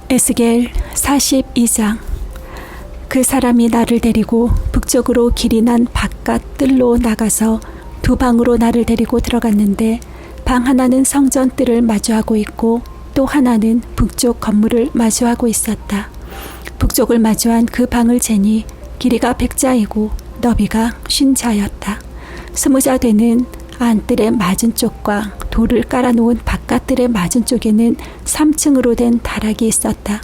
에스겔 42장. 그 사람이 나를 데리고 북쪽으로 길이 난 바깥 뜰로 나가서 두 방으로 나를 데리고 들어갔는데, 방 하나는 성전 뜰을 마주하고 있고 또 하나는 북쪽 건물을 마주하고 있었다. 북쪽을 마주한 그 방을 재니 길이가 100자이고 너비가 50자였다. 20자 되는 안뜰의 맞은쪽과 돌을 깔아놓은 바깥뜰의 맞은쪽에는 3층으로 된 다락이 있었다.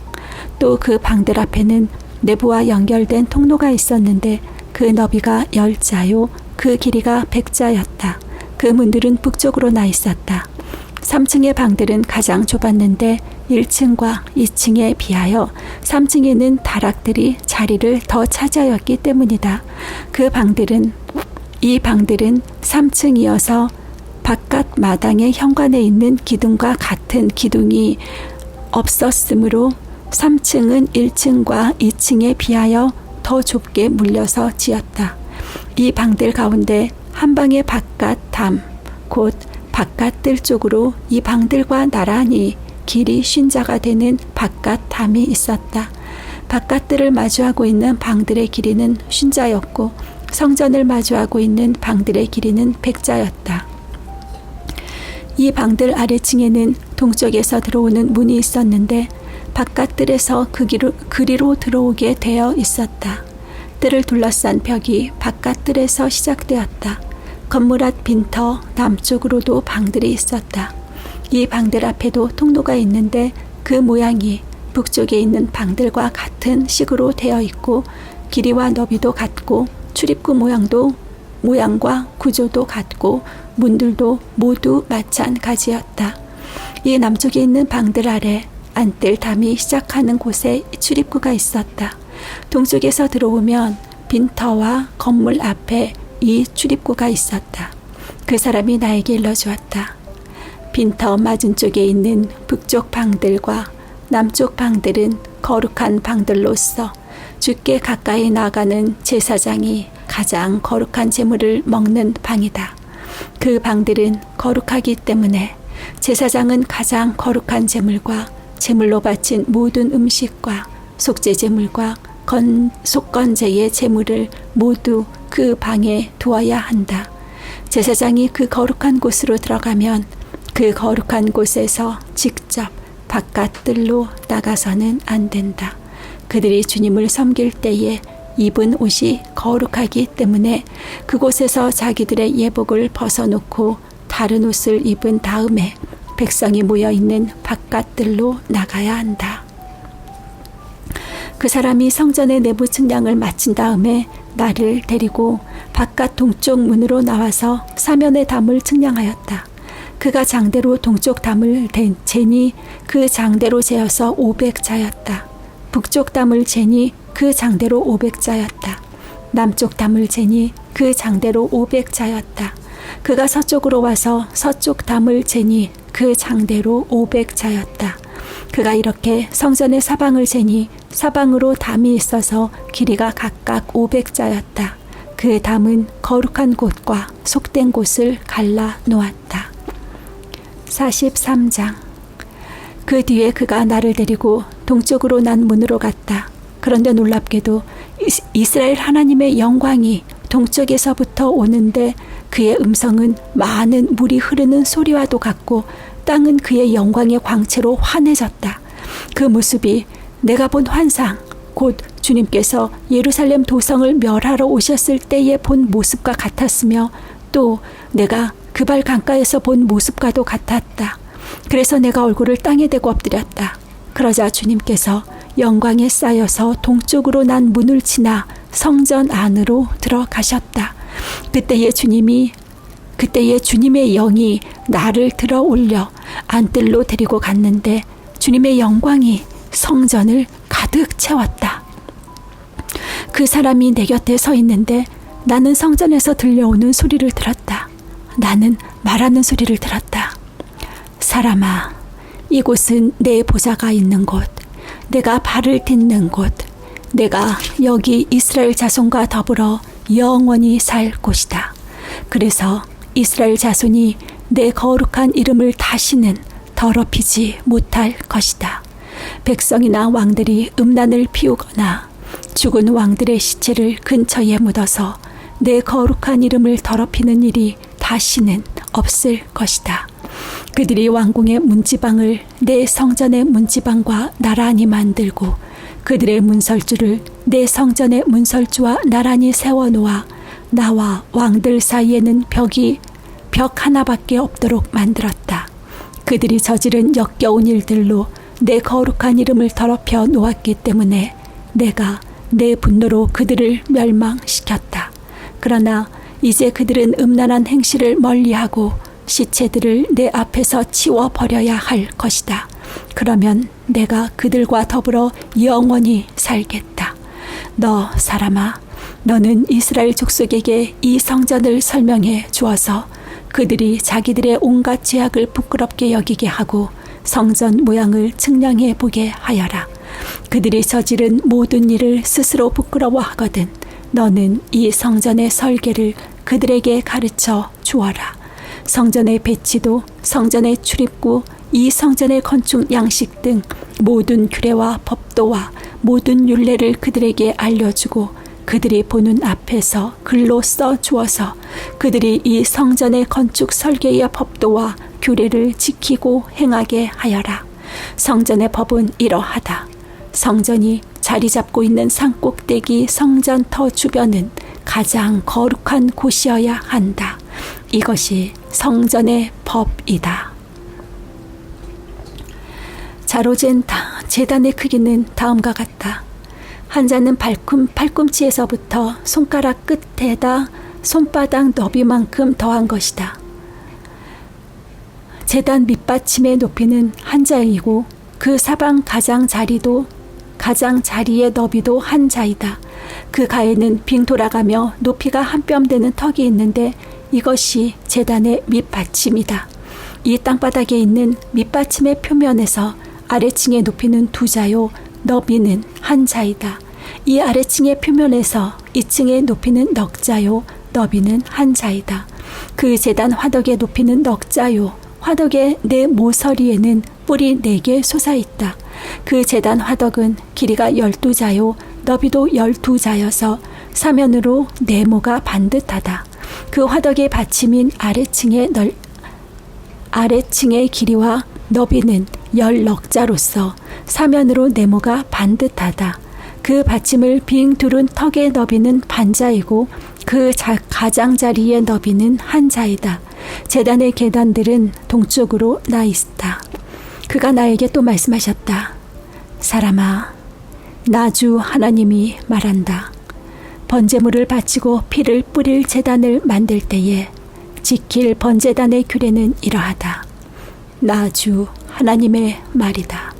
또 그 방들 앞에는 내부와 연결된 통로가 있었는데 그 너비가 10자요 그 길이가 100자였다. 그 문들은 북쪽으로 나 있었다. 3층의 방들은 가장 좁았는데 1층과 2층에 비하여 3층에는 다락들이 자리를 더 차지하였기 때문이다. 이 방들은 3층이어서 바깥 마당의 현관에 있는 기둥과 같은 기둥이 없었으므로 3층은 1층과 2층에 비하여 더 좁게 물려서 지었다. 이 방들 가운데 한 방의 바깥 담, 곧 바깥 뜰 쪽으로 이 방들과 나란히 길이 50자가 되는 바깥 담이 있었다. 바깥 뜰을 마주하고 있는 방들의 길이는 50자였고 성전을 마주하고 있는 방들의 길이는 100자였다. 이 방들 아래층에는 동쪽에서 들어오는 문이 있었는데 바깥 뜰에서 그리로 들어오게 되어 있었다. 뜰을 둘러싼 벽이 바깥 뜰에서 시작되었다. 건물 앞 빈터 남쪽으로도 방들이 있었다. 이 방들 앞에도 통로가 있는데 그 모양이 북쪽에 있는 방들과 같은 식으로 되어 있고 길이와 너비도 같고 출입구 모양과 구조도 같고 문들도 모두 마찬가지였다. 이 남쪽에 있는 방들 아래 안뜰 담이 시작하는 곳에 출입구가 있었다. 동쪽에서 들어오면 빈터와 건물 앞에 이 출입구가 있었다. 그 사람이 나에게 일러주었다. 빈터 맞은쪽에 있는 북쪽 방들과 남쪽 방들은 거룩한 방들로서 주께 가까이 나가는 제사장이 가장 거룩한 제물을 먹는 방이다. 그 방들은 거룩하기 때문에 제사장은 가장 거룩한 제물과 제물로 바친 모든 음식과 속죄 제물과 속건제의 제물을 모두 그 방에 두어야 한다. 제사장이 그 거룩한 곳으로 들어가면 그 거룩한 곳에서 직접 바깥 뜰로 나가서는 안 된다. 그들이 주님을 섬길 때에 입은 옷이 거룩하기 때문에 그곳에서 자기들의 예복을 벗어놓고 다른 옷을 입은 다음에 백성이 모여있는 바깥뜰로 나가야 한다. 그 사람이 성전의 내부 측량을 마친 다음에 나를 데리고 바깥 동쪽 문으로 나와서 사면의 담을 측량하였다. 그가 장대로 동쪽 담을 재니 그 장대로 재어서 500자였다. 북쪽 담을 재니 그 장대로 500자였다. 남쪽 담을 재니 그 장대로 500자였다. 그가 서쪽으로 와서 서쪽 담을 재니 그 장대로 500자였다. 그가 이렇게 성전의 사방을 재니 사방으로 담이 있어서 길이가 각각 500자였다. 그 담은 거룩한 곳과 속된 곳을 갈라 놓았다. 43장. 그 뒤에 그가 나를 데리고 동쪽으로 난 문으로 갔다. 그런데 놀랍게도 이스라엘 하나님의 영광이 동쪽에서부터 오는데 그의 음성은 많은 물이 흐르는 소리와도 같고 땅은 그의 영광의 광채로 환해졌다. 그 모습이 내가 본 환상, 곧 주님께서 예루살렘 도성을 멸하러 오셨을 때에 본 모습과 같았으며 또 내가 그발 강가에서 본 모습과도 같았다. 그래서 내가 얼굴을 땅에 대고 엎드렸다. 그러자 주님께서 영광에 쌓여서 동쪽으로 난 문을 지나 성전 안으로 들어가셨다. 그때에 주님의 영이 나를 들어 올려 안뜰로 데리고 갔는데 주님의 영광이 성전을 가득 채웠다. 그 사람이 내 곁에 서 있는데 나는 성전에서 들려오는 소리를 들었다. 나는 말하는 소리를 들었다. 사람아, 이곳은 내 보좌가 있는 곳, 내가 발을 딛는 곳, 내가 여기 이스라엘 자손과 더불어 영원히 살 곳이다. 그래서 이스라엘 자손이 내 거룩한 이름을 다시는 더럽히지 못할 것이다. 백성이나 왕들이 음란을 피우거나 죽은 왕들의 시체를 근처에 묻어서 내 거룩한 이름을 더럽히는 일이 다시는 없을 것이다. 그들이 왕궁의 문지방을 내 성전의 문지방과 나란히 만들고 그들의 문설주를 내 성전의 문설주와 나란히 세워놓아 나와 왕들 사이에는 벽 하나밖에 없도록 만들었다. 그들이 저지른 역겨운 일들로 내 거룩한 이름을 더럽혀 놓았기 때문에 내가 내 분노로 그들을 멸망시켰다. 그러나 이제 그들은 음란한 행실을 멀리하고 시체들을 내 앞에서 치워버려야 할 것이다. 그러면 내가 그들과 더불어 영원히 살겠다. 너 사람아, 너는 이스라엘 족속에게 이 성전을 설명해 주어서 그들이 자기들의 온갖 죄악을 부끄럽게 여기게 하고 성전 모양을 측량해 보게 하여라. 그들이 저지른 모든 일을 스스로 부끄러워하거든 너는 이 성전의 설계를 그들에게 가르쳐 주어라. 성전의 배치도, 성전의 출입구, 이 성전의 건축 양식 등 모든 규례와 법도와 모든 율례를 그들에게 알려주고 그들이 보는 앞에서 글로 써 주어서 그들이 이 성전의 건축 설계의 법도와 규례를 지키고 행하게 하여라. 성전의 법은 이러하다. 성전이 자리 잡고 있는 산꼭대기 성전터 주변은 가장 거룩한 곳이어야 한다. 이것이 성전의 법이다. 자로젠 제단의 크기는 다음과 같다. 한 자는 팔꿈치에서부터 손가락 끝에다 손바닥 너비만큼 더한 것이다. 제단 밑받침의 높이는 한 자이고 그 사방 가장자리의 너비도 한 자이다. 그 가에는 빙 돌아가며 높이가 한 뼘 되는 턱이 있는데 이것이 제단의 밑받침이다. 이 땅바닥에 있는 밑받침의 표면에서 아래층의 높이는 2자요 너비는 한 자이다. 이 아래층의 표면에서 2층의 높이는 넉 자요 너비는 한 자이다. 그 제단 화덕의 높이는 넉 자요 화덕의 네 모서리에는 뿔이 4개 솟아있다. 그 제단 화덕은 길이가 12자요 너비도 12자여서 사면으로 네모가 반듯하다. 그 화덕의 받침인 아래층의 길이와 너비는 10넉자로서 사면으로 네모가 반듯하다. 그 받침을 빙 두른 턱의 너비는 반자이고 그 가장자리의 너비는 한 자이다. 제단의 계단들은 동쪽으로 나 있다. 그가 나에게 또 말씀하셨다. 사람아, 나 주 하나님이 말한다. 번제물을 바치고 피를 뿌릴 제단을 만들 때에 지킬 번제단의 규례는 이러하다. 나 주 하나님의 말이다.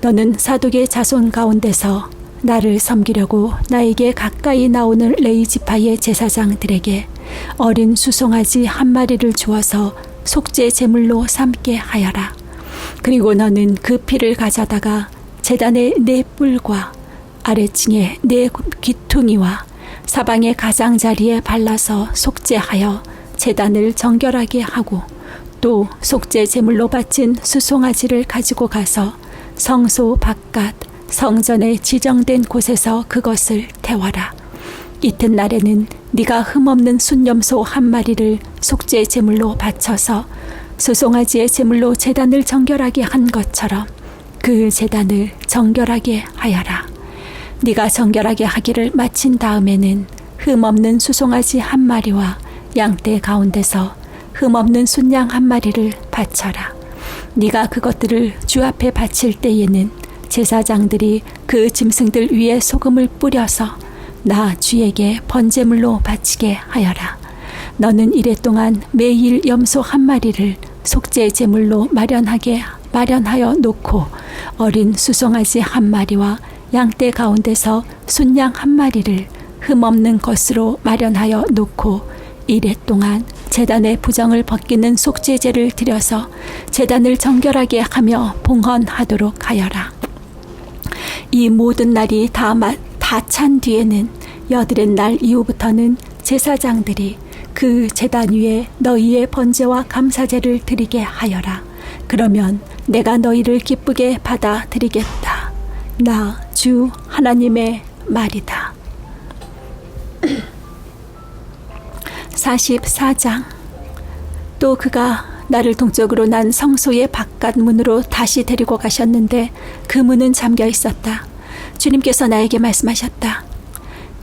너는 사독의 자손 가운데서 나를 섬기려고 나에게 가까이 나오는 레위 지파의 제사장들에게 어린 수송아지 한 마리를 주어서 속죄 제물로 삼게 하여라. 그리고 너는 그 피를 가져다가 제단의 네 뿔과 아래층의 네 귀퉁이와 사방의 가장자리에 발라서 속죄하여 제단을 정결하게 하고 또 속죄 제물로 바친 수송아지를 가지고 가서 성소 바깥 성전에 지정된 곳에서 그것을 태워라. 이튿날에는 네가 흠없는 순염소 한 마리를 속죄 제물로 바쳐서 수송아지의 제물로 제단을 정결하게 한 것처럼 그 제단을 정결하게 하여라. 네가 정결하게 하기를 마친 다음에는 흠없는 수송아지 한 마리와 양떼 가운데서 흠없는 순양 한 마리를 바쳐라. 네가 그것들을 주 앞에 바칠 때에는 제사장들이 그 짐승들 위에 소금을 뿌려서 나 주에게 번제물로 바치게 하여라. 너는 이랫동안 매일 염소 한 마리를 속죄 제물로 마련하여 놓고 어린 수송아지 한 마리와 양떼 가운데서 순양 한 마리를 흠없는 것으로 마련하여 놓고 이랫동안 제단의 부정을 벗기는 속죄제를 드려서 제단을 정결하게 하며 봉헌하도록 하여라. 이 모든 날이 다 찬 뒤에는 여드렛 날 이후부터는 제사장들이 그 제단 위에 너희의 번제와 감사제를 드리게 하여라. 그러면 내가 너희를 기쁘게 받아들이겠다. 나 주 하나님의 말이다. 44장. 또 그가 나를 동쪽으로 난 성소의 바깥 문으로 다시 데리고 가셨는데 그 문은 잠겨 있었다. 주님께서 나에게 말씀하셨다.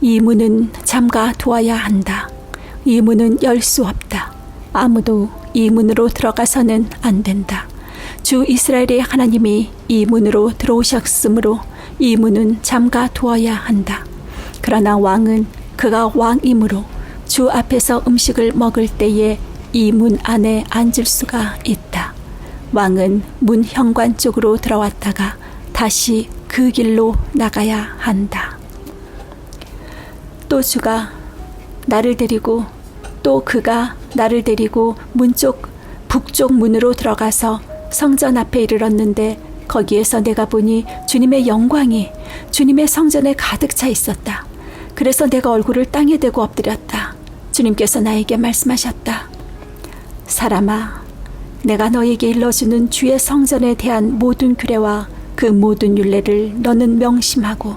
이 문은 잠가 두어야 한다. 이 문은 열 수 없다. 아무도 이 문으로 들어가서는 안 된다. 주 이스라엘의 하나님이 이 문으로 들어오셨으므로 이 문은 잠가 두어야 한다. 그러나 왕은 그가 왕이므로 주 앞에서 음식을 먹을 때에 이 문 안에 앉을 수가 있다. 왕은 문 현관 쪽으로 들어왔다가 다시 그 길로 나가야 한다. 또 주가 나를 데리고 또 그가 나를 데리고 문쪽 북쪽 문으로 들어가서 성전 앞에 이르렀는데 거기에서 내가 보니 주님의 영광이 주님의 성전에 가득 차 있었다. 그래서 내가 얼굴을 땅에 대고 엎드렸다. 주님께서 나에게 말씀하셨다. 사람아, 내가 너에게 일러주는 주의 성전에 대한 모든 규례와 그 모든 율례를 너는 명심하고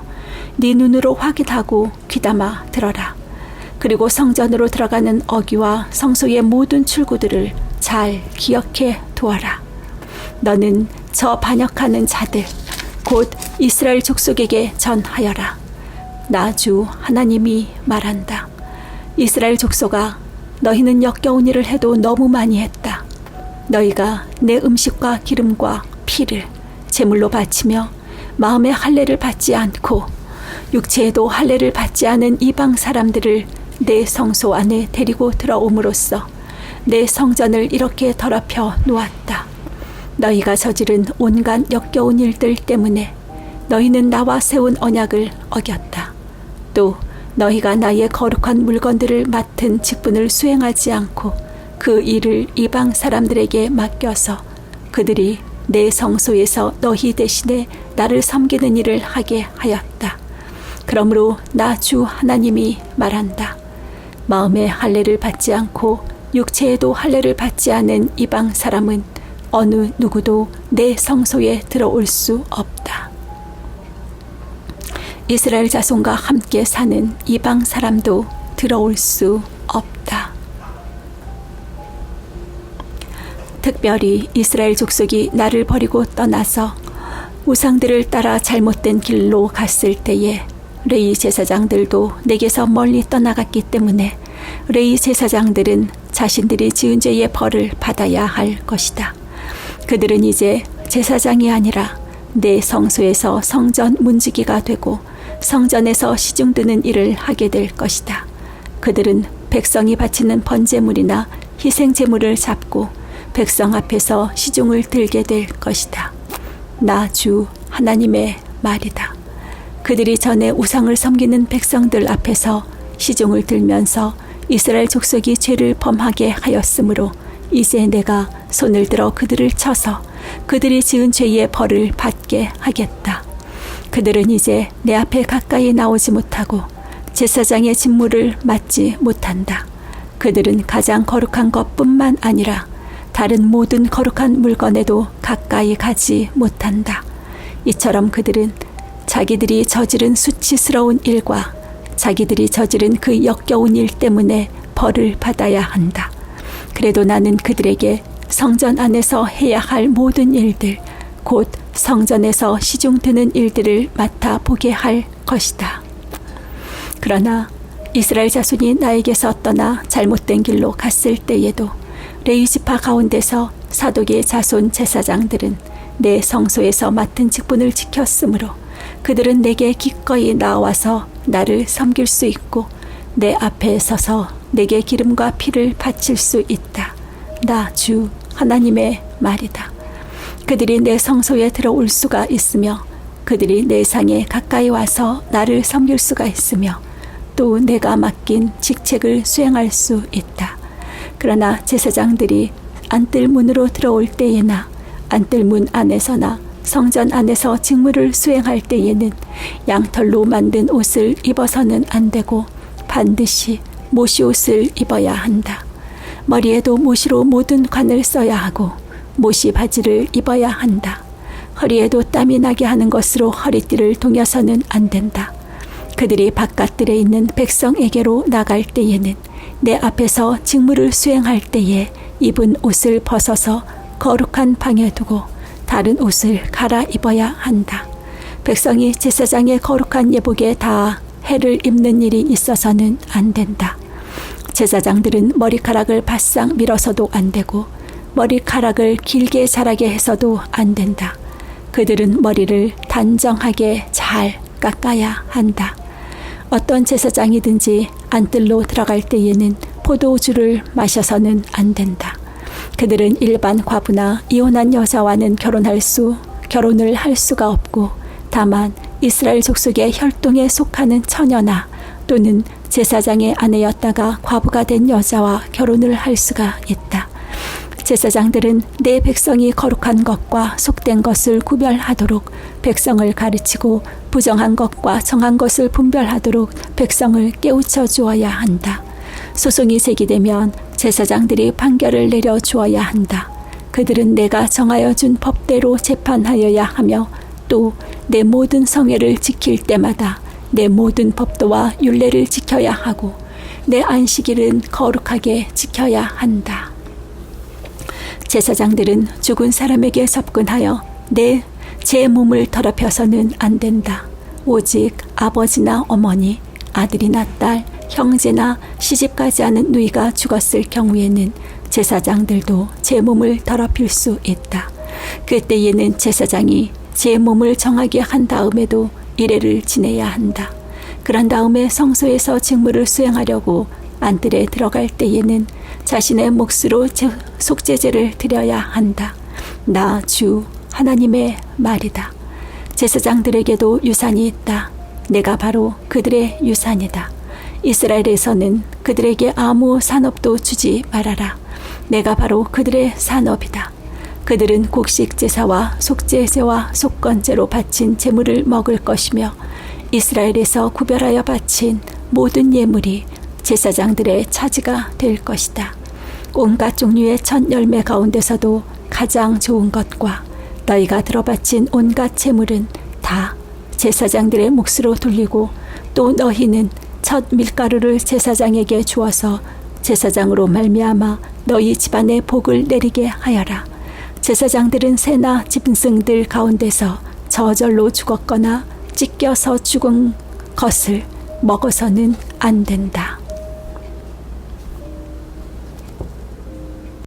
네 눈으로 확인하고 귀담아 들어라. 그리고 성전으로 들어가는 어귀와 성소의 모든 출구들을 잘 기억해 두어라. 너는 저 반역하는 자들 곧 이스라엘 족속에게 전하여라. 나 주 하나님이 말한다. 이스라엘 족속아, 너희는 역겨운 일을 해도 너무 많이 했다. 너희가 내 음식과 기름과 피를 제물로 바치며 마음의 할례를 받지 않고 육체에도 할례를 받지 않은 이방 사람들을 내 성소 안에 데리고 들어옴으로써 내 성전을 이렇게 더럽혀 놓았다. 너희가 저지른 온갖 역겨운 일들 때문에 너희는 나와 세운 언약을 어겼다. 또 너희가 나의 거룩한 물건들을 맡은 직분을 수행하지 않고 그 일을 이방 사람들에게 맡겨서 그들이 내 성소에서 너희 대신에 나를 섬기는 일을 하게 하였다. 그러므로 나 주 하나님이 말한다. 마음의 할례를 받지 않고 육체에도 할례를 받지 않은 이방 사람은 어느 누구도 내 성소에 들어올 수 없다. 이스라엘 자손과 함께 사는 이방 사람도 들어올 수 없다. 특별히 이스라엘 족속이 나를 버리고 떠나서 우상들을 따라 잘못된 길로 갔을 때에 레위 제사장들도 내게서 멀리 떠나갔기 때문에 레위 제사장들은 자신들이 지은 죄의 벌을 받아야 할 것이다. 그들은 이제 제사장이 아니라 내 성소에서 성전 문지기가 되고 성전에서 시중 드는 일을 하게 될 것이다. 그들은 백성이 바치는 번제물이나 희생제물을 잡고 백성 앞에서 시중을 들게 될 것이다. 나 주 하나님의 말이다. 그들이 전에 우상을 섬기는 백성들 앞에서 시중을 들면서 이스라엘 족속이 죄를 범하게 하였으므로 이제 내가 손을 들어 그들을 쳐서 그들이 지은 죄의 벌을 받게 하겠다. 그들은 이제 내 앞에 가까이 나오지 못하고 제사장의 직무를 맡지 못한다. 그들은 가장 거룩한 것뿐만 아니라 다른 모든 거룩한 물건에도 가까이 가지 못한다. 이처럼 그들은 자기들이 저지른 수치스러운 일과 자기들이 저지른 그 역겨운 일 때문에 벌을 받아야 한다. 그래도 나는 그들에게 성전 안에서 해야 할 모든 일들, 곧 성전에서 시중 드는 일들을 맡아보게 할 것이다. 그러나 이스라엘 자손이 나에게서 떠나 잘못된 길로 갔을 때에도 레위 지파 가운데서 사독의 자손 제사장들은 내 성소에서 맡은 직분을 지켰으므로 그들은 내게 기꺼이 나와서 나를 섬길 수 있고 내 앞에 서서 내게 기름과 피를 바칠 수 있다. 나 주 하나님의 말이다. 그들이 내 성소에 들어올 수가 있으며 그들이 내 상에 가까이 와서 나를 섬길 수가 있으며 또 내가 맡긴 직책을 수행할 수 있다. 그러나 제사장들이 안뜰 문으로 들어올 때에나 안뜰 문 안에서나 성전 안에서 직무를 수행할 때에는 양털로 만든 옷을 입어서는 안 되고 반드시 모시옷을 입어야 한다. 머리에도 모시로 모든 관을 써야 하고 모시 바지를 입어야 한다. 허리에도 땀이 나게 하는 것으로 허리띠를 동여서는 안 된다. 그들이 바깥들에 있는 백성에게로 나갈 때에는 내 앞에서 직무를 수행할 때에 입은 옷을 벗어서 거룩한 방에 두고 다른 옷을 갈아입어야 한다. 백성이 제사장의 거룩한 예복에 다 해를 입는 일이 있어서는 안 된다. 제사장들은 머리카락을 바싹 밀어서도 안 되고 머리카락을 길게 자라게 해서도 안 된다. 그들은 머리를 단정하게 잘 깎아야 한다. 어떤 제사장이든지 안뜰로 들어갈 때에는 포도주를 마셔서는 안 된다. 그들은 일반 과부나 이혼한 여자와는 결혼을 할 수가 없고 다만 이스라엘 족속의 혈통에 속하는 처녀나 또는 제사장의 아내였다가 과부가 된 여자와 결혼을 할 수가 있다. 제사장들은 내 백성이 거룩한 것과 속된 것을 구별하도록 백성을 가르치고 부정한 것과 정한 것을 분별하도록 백성을 깨우쳐 주어야 한다. 소송이 제기되면 제사장들이 판결을 내려 주어야 한다. 그들은 내가 정하여 준 법대로 재판하여야 하며 또 내 모든 성회를 지킬 때마다 내 모든 법도와 율례를 지켜야 하고 내 안식일은 거룩하게 지켜야 한다. 제사장들은 죽은 사람에게 접근하여 제 몸을 더럽혀서는 안 된다. 오직 아버지나 어머니, 아들이나 딸, 형제나 시집가지 않은 누이가 죽었을 경우에는 제사장들도 제 몸을 더럽힐 수 있다. 그때에는 제사장이 제 몸을 정하게 한 다음에도 이레를 지내야 한다. 그런 다음에 성소에서 직무를 수행하려고 안뜰에 들어갈 때에는 자신의 몫으로 속죄제를 드려야 한다. 나 주 하나님의 말이다. 제사장들에게도 유산이 있다. 내가 바로 그들의 유산이다. 이스라엘에서는 그들에게 아무 산업도 주지 말아라. 내가 바로 그들의 산업이다. 그들은 곡식 제사와 속죄제와 속건제로 바친 제물을 먹을 것이며 이스라엘에서 구별하여 바친 모든 예물이 제사장들의 차지가 될 것이다. 온갖 종류의 첫 열매 가운데서도 가장 좋은 것과 너희가 들어바친 온갖 제물은 다 제사장들의 몫으로 돌리고 또 너희는 첫 밀가루를 제사장에게 주어서 제사장으로 말미암아 너희 집안에 복을 내리게 하여라. 제사장들은 새나 짐승들 가운데서 저절로 죽었거나 찢겨서 죽은 것을 먹어서는 안 된다.